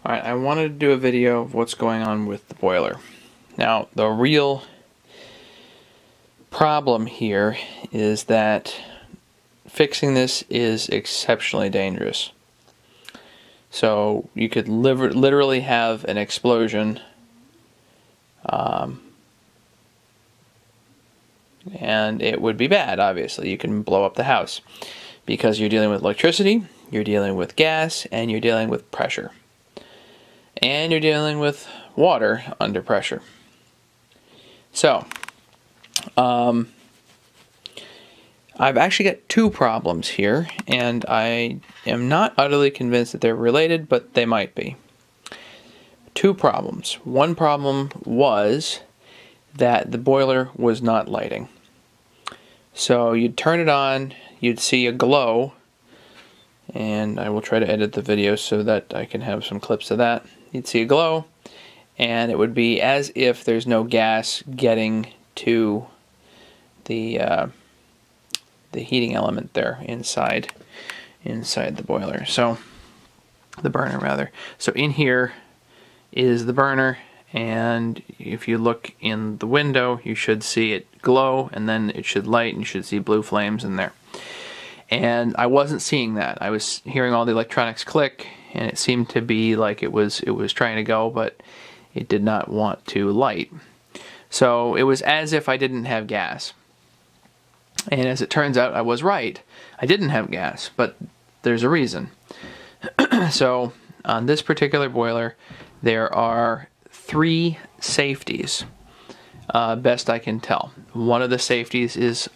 Alright, I wanted to do a video of what's going on with the boiler. Now, the real problem here is that fixing this is exceptionally dangerous. So you could literally have an explosion and it would be bad, obviously. You can blow up the house because you're dealing with electricity, you're dealing with gas, and you're dealing with pressure. And you're dealing with water under pressure. So, I've actually got two problems here, and I am not utterly convinced that they're related, but they might be. Two problems. One problem was that the boiler was not lighting. So you'd turn it on, you'd see a glow, and I will try to edit the video so that I can have some clips of that. You'd see a glow, and it would be as if there's no gas getting to the heating element there inside the boiler. So the burner rather. So in here is the burner, and if you look in the window, you should see it glow, and then it should light, and you should see blue flames in there. And I wasn't seeing that. I was hearing all the electronics click, and it seemed to be like it was trying to go, but it did not want to light. So it was as if I didn't have gas. And as it turns out, I was right. I didn't have gas, but there's a reason. So on this particular boiler, there are 3 safeties, best I can tell. One of the safeties is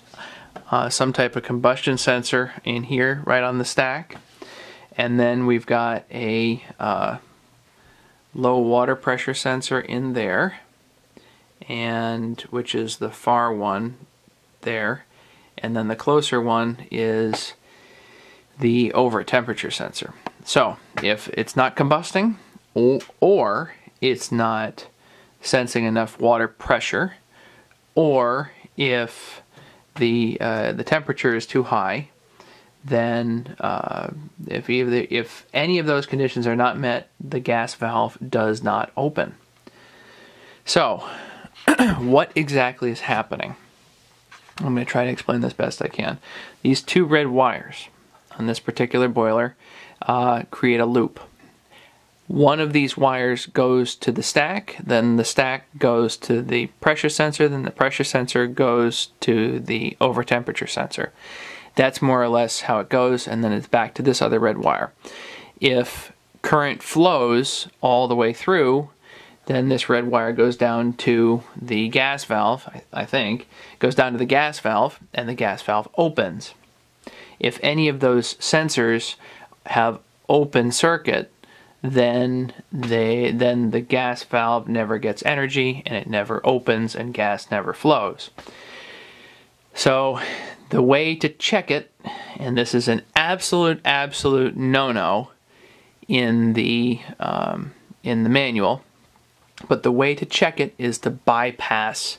some type of combustion sensor in here, right on the stack. And then we've got a low water pressure sensor in there, and which is the far one there. And then the closer one is the over temperature sensor. So if it's not combusting, or it's not sensing enough water pressure, or if the temperature is too high, then if any of those conditions are not met, the gas valve does not open. So what exactly is happening? I'm going to try to explain this best I can. These 2 red wires on this particular boiler create a loop. One of these wires goes to the stack, then the stack goes to the pressure sensor, then the pressure sensor goes to the over temperature sensor. That's more or less how it goes, and then it's back to this other red wire. If current flows all the way through, then this red wire goes down to the gas valve, I think, goes down to the gas valve, and the gas valve opens. If any of those sensors have open circuit, then the gas valve never gets energy, and it never opens, and gas never flows. So the way to check it, and this is an absolute no-no in the manual, but the way to check it is to bypass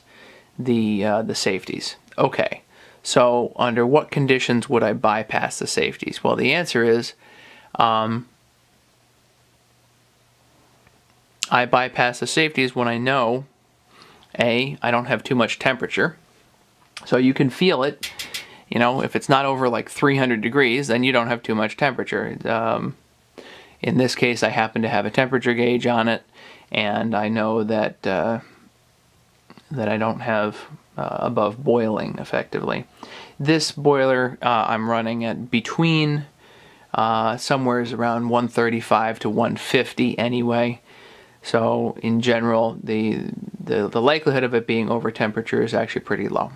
the safeties. Okay, so under what conditions would I bypass the safeties? Well, the answer is I bypass the safeties when I know, A, I don't have too much temperature. So you can feel it, you know, if it's not over like 300 degrees, then you don't have too much temperature. In this case, I happen to have a temperature gauge on it, and I know that that I don't have above boiling effectively. This boiler I'm running at between somewhere around 135 to 150 anyway. So in general, the likelihood of it being over temperature is actually pretty low.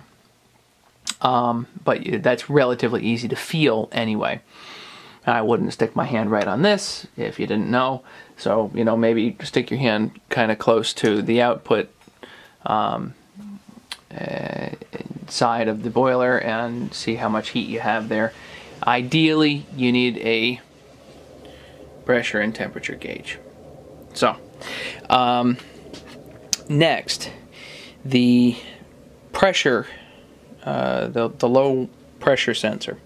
But that's relatively easy to feel anyway. I wouldn't stick my hand right on this if you didn't know. So, you know, maybe stick your hand kind of close to the output side of the boiler and see how much heat you have there. Ideally, you need a pressure and temperature gauge. So, next, the pressure, the low pressure sensor.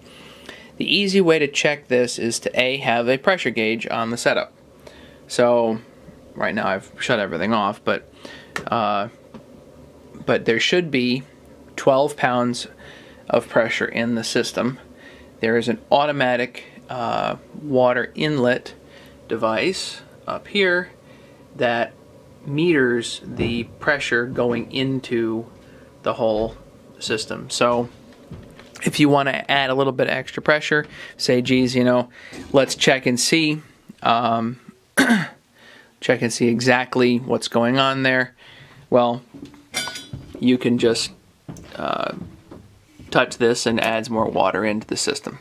The easy way to check this is to have a pressure gauge on the setup. So right now I've shut everything off, but there should be 12 pounds of pressure in the system. There is an automatic water inlet device up here that meters the pressure going into the whole system. So if you want to add a little bit of extra pressure, say, geez, you know, let's check and see, check and see exactly what's going on there. Well, you can just touch this and adds more water into the system.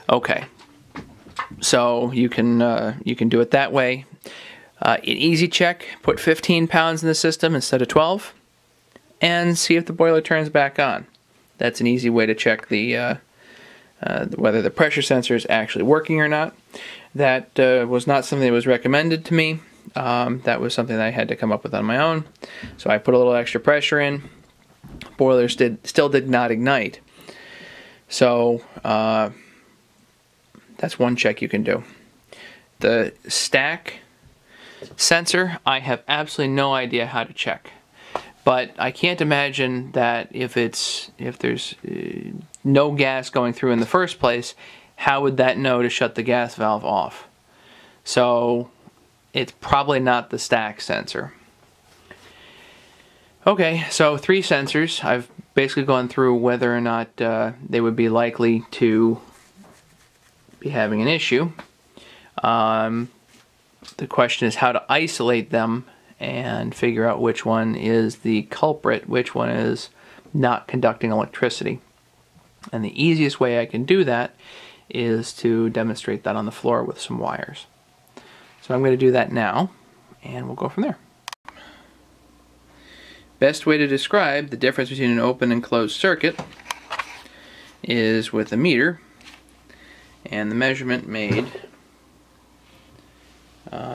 Okay, so you can do it that way. An easy check: put 15 pounds in the system instead of 12, and see if the boiler turns back on. That's an easy way to check the whether the pressure sensor is actually working or not. That was not something that was recommended to me. That was something that I had to come up with on my own. So I put a little extra pressure in. Boiler still did not ignite. So that's one check you can do. The stack sensor, I have absolutely no idea how to check. But I can't imagine that if there's no gas going through in the first place, how would that know to shut the gas valve off? So it's probably not the stack sensor. Okay, so 3 sensors. I've basically gone through whether or not they would be likely to be having an issue. The question is how to isolate them and figure out which one is the culprit, which one is not conducting electricity. And the easiest way I can do that is to demonstrate that on the floor with some wires. So I'm going to do that now, and we'll go from there. Best way to describe the difference between an open and closed circuit is with a meter and the measurement made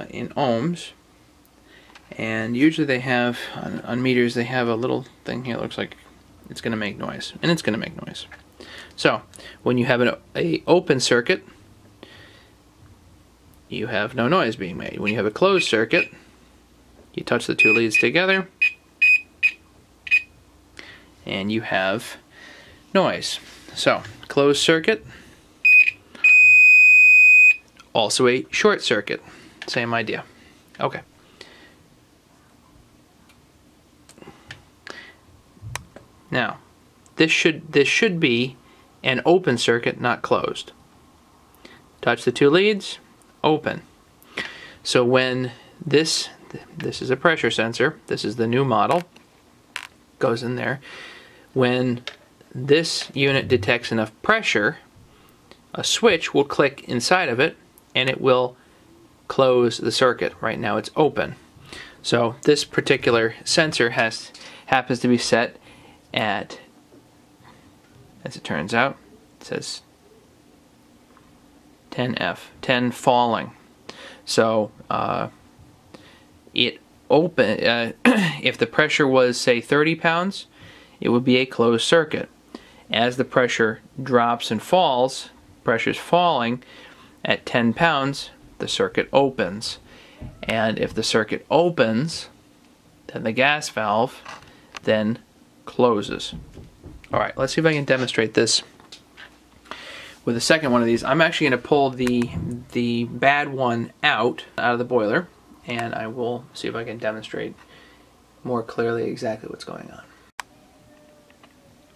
in ohms. And usually they have, on meters, they have a little thing here that looks like it's going to make noise. And it's going to make noise. So, when you have an open circuit, you have no noise being made. When you have a closed circuit, you touch the 2 leads together, and you have noise. So, closed circuit, also a short circuit. Same idea. Okay. Now, this should be an open circuit, not closed. Touch the 2 leads, open. So when this is a pressure sensor, this is the new model, goes in there. When this unit detects enough pressure, a switch will click inside of it and it will close the circuit. Right now it's open. So this particular sensor happens to be set at, as it turns out, it says 10F, 10 falling. So it open. If the pressure was, say, 30 pounds, it would be a closed circuit. As the pressure drops and falls, pressure's falling at 10 pounds, the circuit opens. And if the circuit opens, then the gas valve then closes. Alright, let's see if I can demonstrate this with the second one of these. I'm actually going to pull the bad one out of the boiler, and I will see if I can demonstrate more clearly exactly what's going on.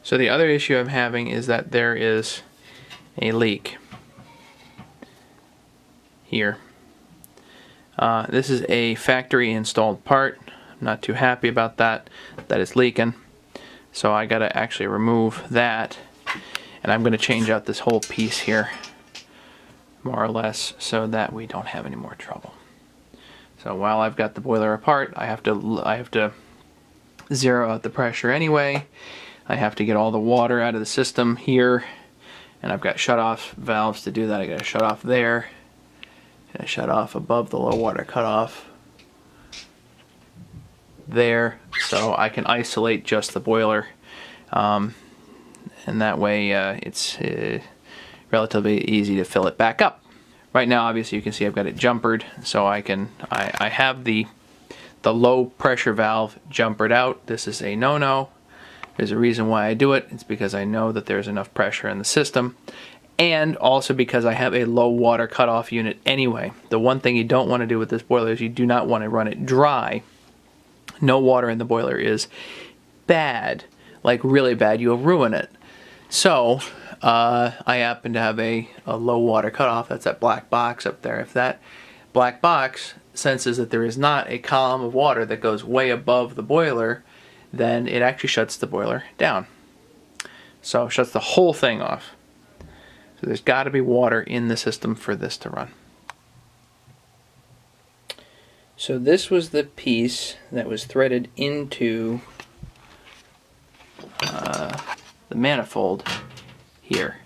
So the other issue I'm having is that there is a leak here. This is a factory installed part. I'm not too happy about that it's leaking. So I gotta actually remove that, and I'm gonna change out this whole piece here, more or less, so that we don't have any more trouble. So while I've got the boiler apart, I have to zero out the pressure anyway. I have to get all the water out of the system here, and I've got shut-off valves to do that. I gotta shut off there, and I shut off above the low water cutoff there, so I can isolate just the boiler, and that way it's relatively easy to fill it back up. Right now, obviously, you can see I've got it jumpered, so I have the low pressure valve jumpered out. This is a no-no. There's a reason why I do it. It's because I know that there's enough pressure in the system, and also because I have a low water cutoff unit anyway. The one thing you don't want to do with this boiler is you do not want to run it dry. No water in the boiler is bad, like really bad. You'll ruin it. So I happen to have a low water cutoff. That's that black box up there. If that black box senses that there is not a column of water that goes way above the boiler, then it actually shuts the boiler down. So it shuts the whole thing off. So there's got to be water in the system for this to run. So this was the piece that was threaded into the manifold here.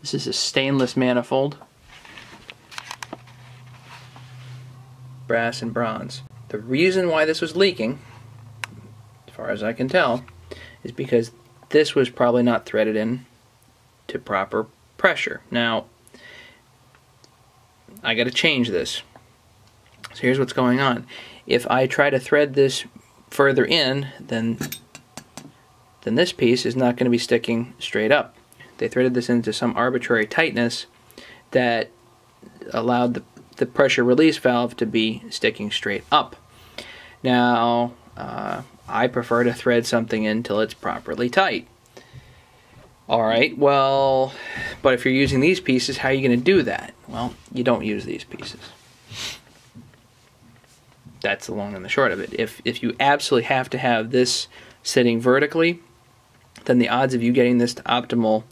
This is a stainless manifold, brass and bronze. The reason why this was leaking, as far as I can tell, is because this was probably not threaded in to proper pressure. Now, I got to change this. So here's what's going on. If I try to thread this further in, then this piece is not going to be sticking straight up. They threaded this into some arbitrary tightness that allowed the pressure release valve to be sticking straight up. Now, I prefer to thread something in until it's properly tight. Alright, well, but if you're using these pieces, how are you going to do that? Well, you don't use these pieces. That's the long and the short of it. If you absolutely have to have this sitting vertically, then the odds of you getting this to optimal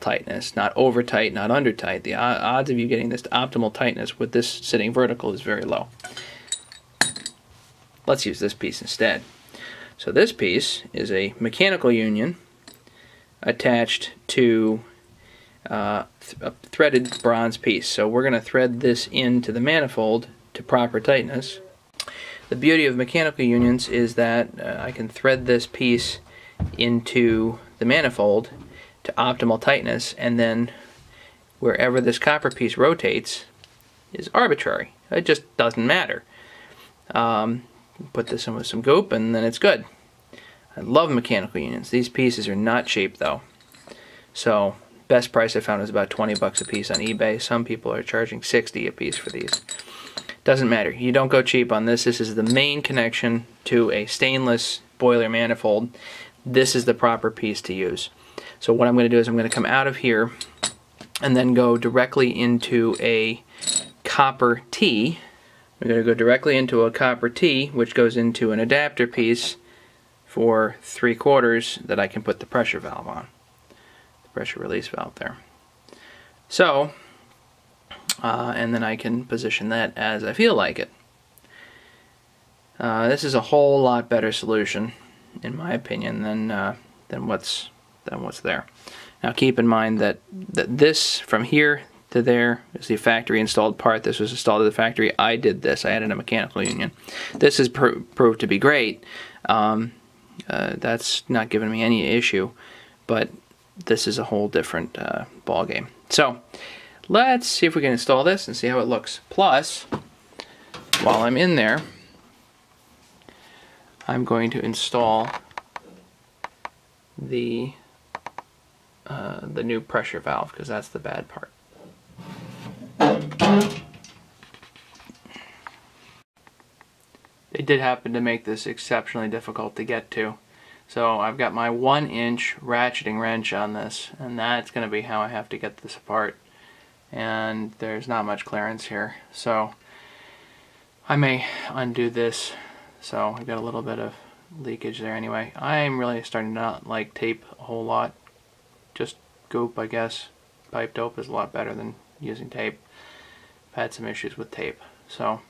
tightness, not over tight, not under tight, the odds of you getting this to optimal tightness with this sitting vertical is very low. Let's use this piece instead. So this piece is a mechanical union attached to a threaded bronze piece. So we're going to thread this into the manifold to proper tightness. The beauty of mechanical unions is that I can thread this piece into the manifold to optimal tightness, and then wherever this copper piece rotates is arbitrary. It just doesn't matter. Put this in with some goop and then it's good. I love mechanical unions. These pieces are not cheap though. So best price I found was about 20 bucks a piece on eBay. Some people are charging 60 a piece for these. Doesn't matter. You don't go cheap on this. This is the main connection to a stainless boiler manifold. This is the proper piece to use. So what I'm going to do is I'm going to come out of here and then go directly into a copper T. I'm going to go directly into a copper T, which goes into an adapter piece for 3/4 that I can put the pressure valve on. The pressure release valve there. So, and then I can position that as I feel like it. This is a whole lot better solution, in my opinion, than what's there. Now keep in mind that this from here to there is the factory installed part. This was installed at the factory. I did this. I added a mechanical union. This has proved to be great. That's not giving me any issue, but this is a whole different ball game. So let's see if we can install this and see how it looks. Plus, while I'm in there, I'm going to install the new pressure valve, because that's the bad part. They did happen to make this exceptionally difficult to get to. So I've got my 1-inch ratcheting wrench on this, and that's going to be how I have to get this apart. And there's not much clearance here, so I may undo this. So I've got a little bit of leakage there anyway. I'm really starting to not like tape a whole lot. Just goop, I guess. Pipe dope is a lot better than using tape. I've had some issues with tape, so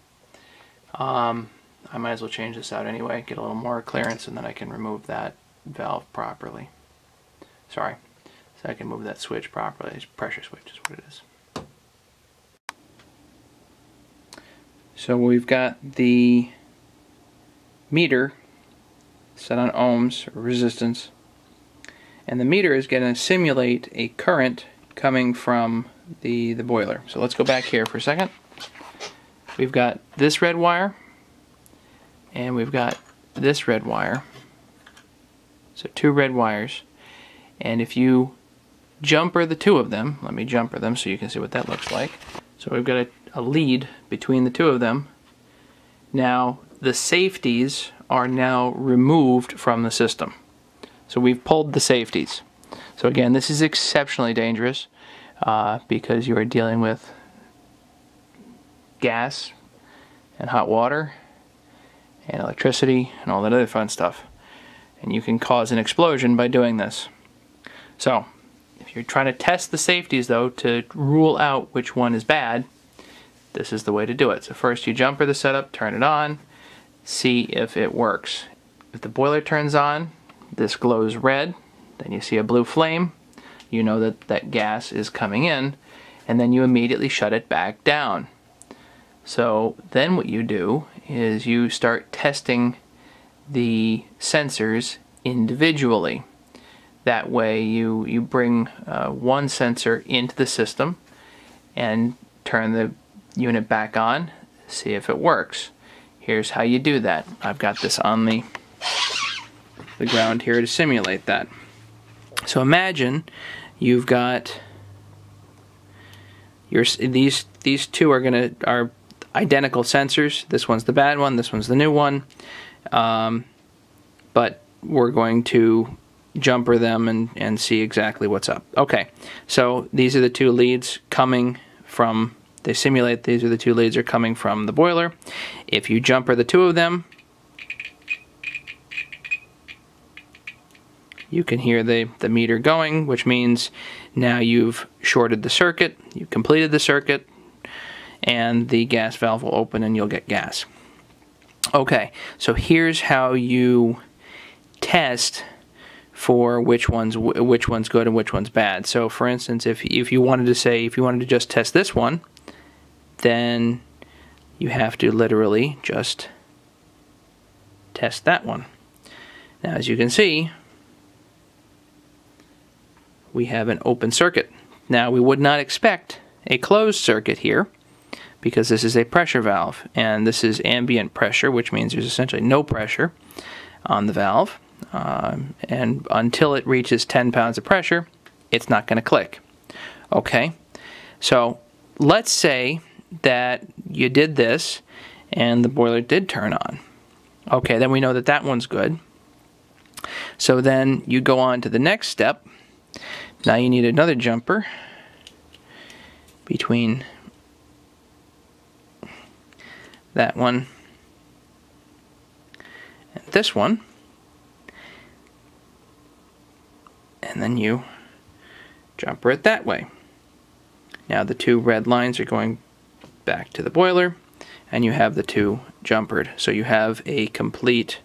I might as well change this out anyway, get a little more clearance, and then I can remove that valve properly. Sorry, so I can move that switch properly. It's pressure switch is what it is. So we've got the meter set on ohms, or resistance, and the meter is going to simulate a current coming from the boiler. So let's go back here for a second. We've got this red wire, and we've got this red wire. So two red wires. And if you jumper the two of them, let me jumper them so you can see what that looks like. So we've got a lead between the two of them. Now the safeties are now removed from the system. So we've pulled the safeties. So again, this is exceptionally dangerous because you are dealing with gas and hot water and electricity and all that other fun stuff. And you can cause an explosion by doing this. So if you're trying to test the safeties though to rule out which one is bad, this is the way to do it. So first you jumper the setup, turn it on, see if it works. If the boiler turns on, this glows red, then you see a blue flame, you know that that gas is coming in, and then you immediately shut it back down. So then what you do is you start testing the sensors individually. That way you bring one sensor into the system and turn the unit back on, see if it works. Here's how you do that. I've got this on the ground here to simulate that. So imagine you've got these two are identical sensors. This one's the bad one, this one's the new one. But we're going to jumper them and see exactly what's up. Okay, so these are the two leads coming from, they simulate these are the two leads are coming from the boiler. If you jumper the two of them, you can hear the meter going, which means now you've shorted the circuit, you've completed the circuit, and the gas valve will open and you'll get gas. Okay, so here's how you test for which one's good and which one's bad. So for instance, if you wanted to just test this one, then you have to literally just test that one. Now as you can see, we have an open circuit. Now we would not expect a closed circuit here because this is a pressure valve and this is ambient pressure, which means there's essentially no pressure on the valve. And until it reaches 10 pounds of pressure, it's not going to click. Okay, so let's say that you did this and the boiler did turn on. Okay, then we know that that one's good. So then you go on to the next step. Now you need another jumper between that one and this one. And then you jumper it that way. Now the two red lines are going back to the boiler and you have the two jumpered. So you have a complete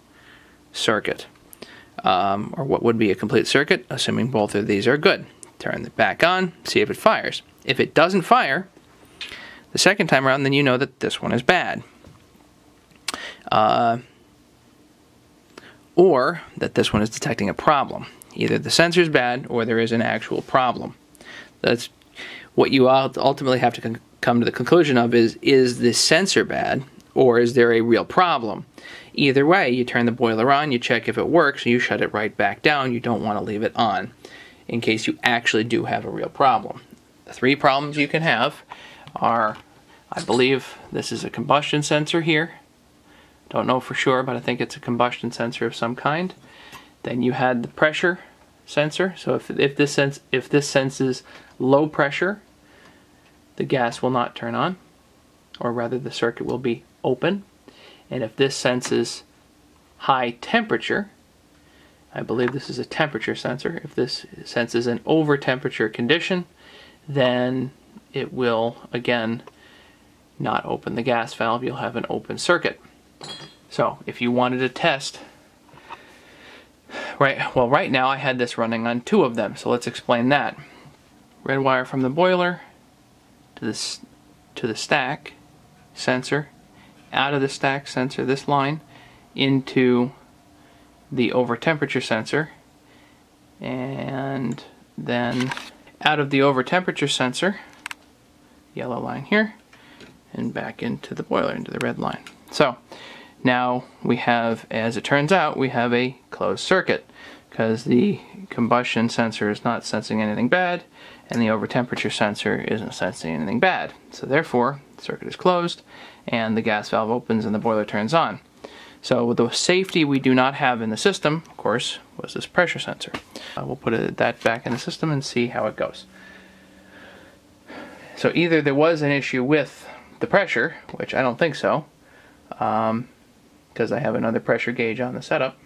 circuit. Or what would be a complete circuit, assuming both of these are good. Turn it back on, see if it fires. If it doesn't fire the second time around, then you know that this one is bad. Or that this one is detecting a problem. Either the sensor is bad or there is an actual problem. That's what you ultimately have to come to the conclusion of is the sensor bad or is there a real problem? Either way, you turn the boiler on, you check if it works, you shut it right back down. You don't want to leave it on in case you actually do have a real problem. The three problems you can have are, I believe this is a combustion sensor here. Don't know for sure, but I think it's a combustion sensor of some kind. Then you had the pressure sensor. So if this senses low pressure, the gas will not turn on, or rather the circuit will be open. And if this senses high temperature, I believe this is a temperature sensor. If this senses an over temperature condition, then it will again not open the gas valve. You'll have an open circuit. So if you wanted to test, right now I had this running on two of them, so let's explain that. Red wire from the boiler to the stack sensor, out of the stack sensor, this line, into the over temperature sensor, and then out of the over temperature sensor yellow line here, and back into the boiler, into the red line. So now we have, as it turns out, we have a closed circuit because the combustion sensor is not sensing anything bad and the overtemperature sensor isn't sensing anything bad. So therefore, the circuit is closed and the gas valve opens and the boiler turns on. So the safety we do not have in the system, of course, was this pressure sensor. We'll put that back in the system and see how it goes. So either there was an issue with the pressure, which I don't think so, because I have another pressure gauge on the setup,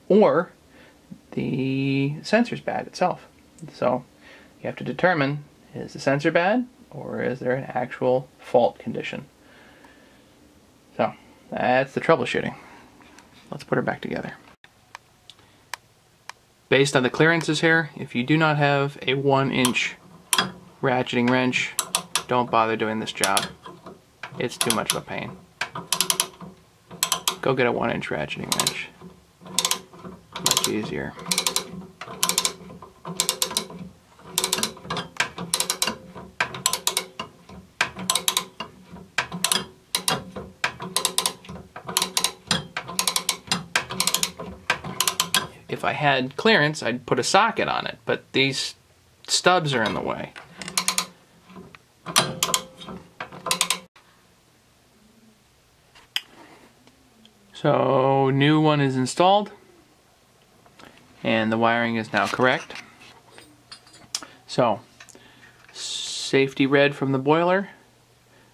or the sensor's bad itself. So you have to determine, is the sensor bad or is there an actual fault condition? So that's the troubleshooting. Let's put her back together. Based on the clearances here, if you do not have a 1-inch ratcheting wrench, don't bother doing this job. It's too much of a pain. Go get a 1-inch ratcheting wrench. Much easier. If I had clearance, I'd put a socket on it, but these stubs are in the way. So, new one is installed, and the wiring is now correct. So, safety red from the boiler.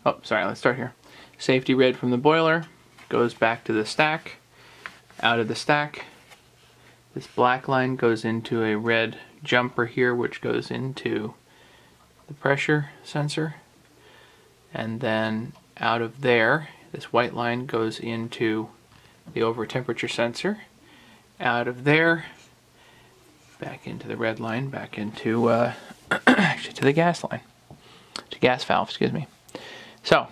Oh, sorry, let's start here. Safety red from the boiler goes back to the stack, out of the stack. This black line goes into a red jumper here, which goes into the pressure sensor. And then out of there, this white line goes into the overtemperature sensor. Out of there, back into the red line, back into, actually to the gas line. To gas valve, excuse me. So,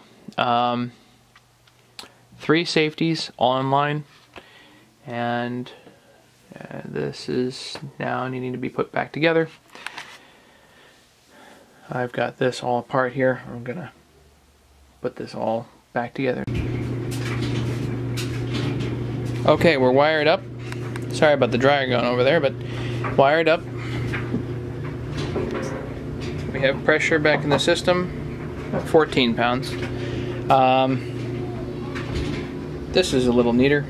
3 safeties all in line, and this is now needing to be put back together. I've got this all apart here. I'm gonna put this all back together. Okay, we're wired up. Sorry about the dryer going over there, but wired up. We have pressure back in the system, 14 pounds. This is a little neater.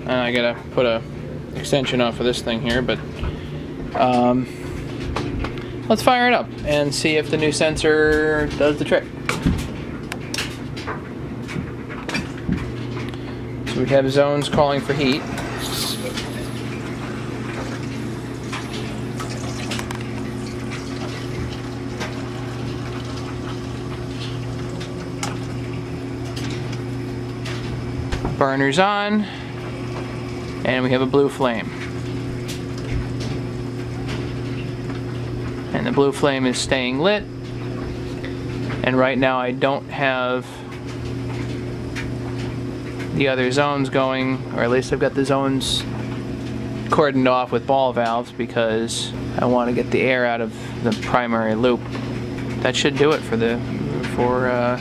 I gotta put a extension on for this thing here, but let's fire it up and see if the new sensor does the trick. So we have zones calling for heat. Burner's on. And we have a blue flame. And the blue flame is staying lit. And right now I don't have the other zones going, or at least I've got the zones cordoned off with ball valves because I want to get the air out of the primary loop. That should do it for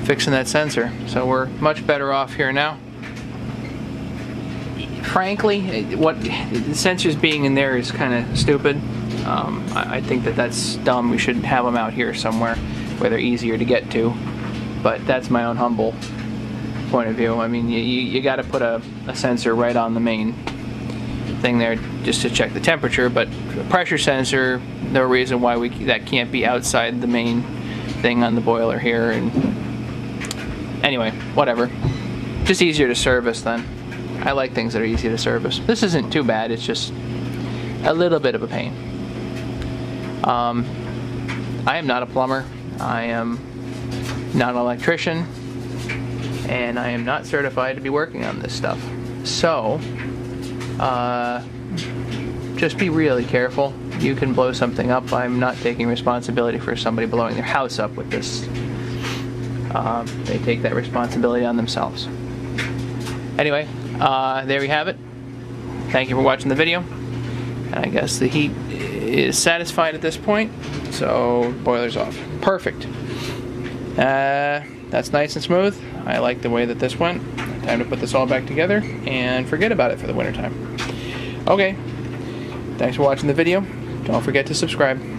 fixing that sensor. So we're much better off here now. Frankly, what the sensors being in there is kind of stupid. I think that's dumb. We should have them out here somewhere where they're easier to get to. But that's my own humble point of view. I mean, you got to put a sensor right on the main thing there just to check the temperature. But a pressure sensor, no reason why that can't be outside the main thing on the boiler here. And anyway, whatever. Just easier to service then. I like things that are easy to service. This isn't too bad, it's just a little bit of a pain. I am not a plumber, I am not an electrician, and I am not certified to be working on this stuff. So, just be really careful. You can blow something up. I'm not taking responsibility for somebody blowing their house up with this. They take that responsibility on themselves. Anyway, there we have it. Thank you for watching the video. And I guess the heat is satisfied at this point, so boiler's off. Perfect. That's nice and smooth. I like the way that this went. Time to put this all back together and forget about it for the wintertime. Okay, thanks for watching the video. Don't forget to subscribe.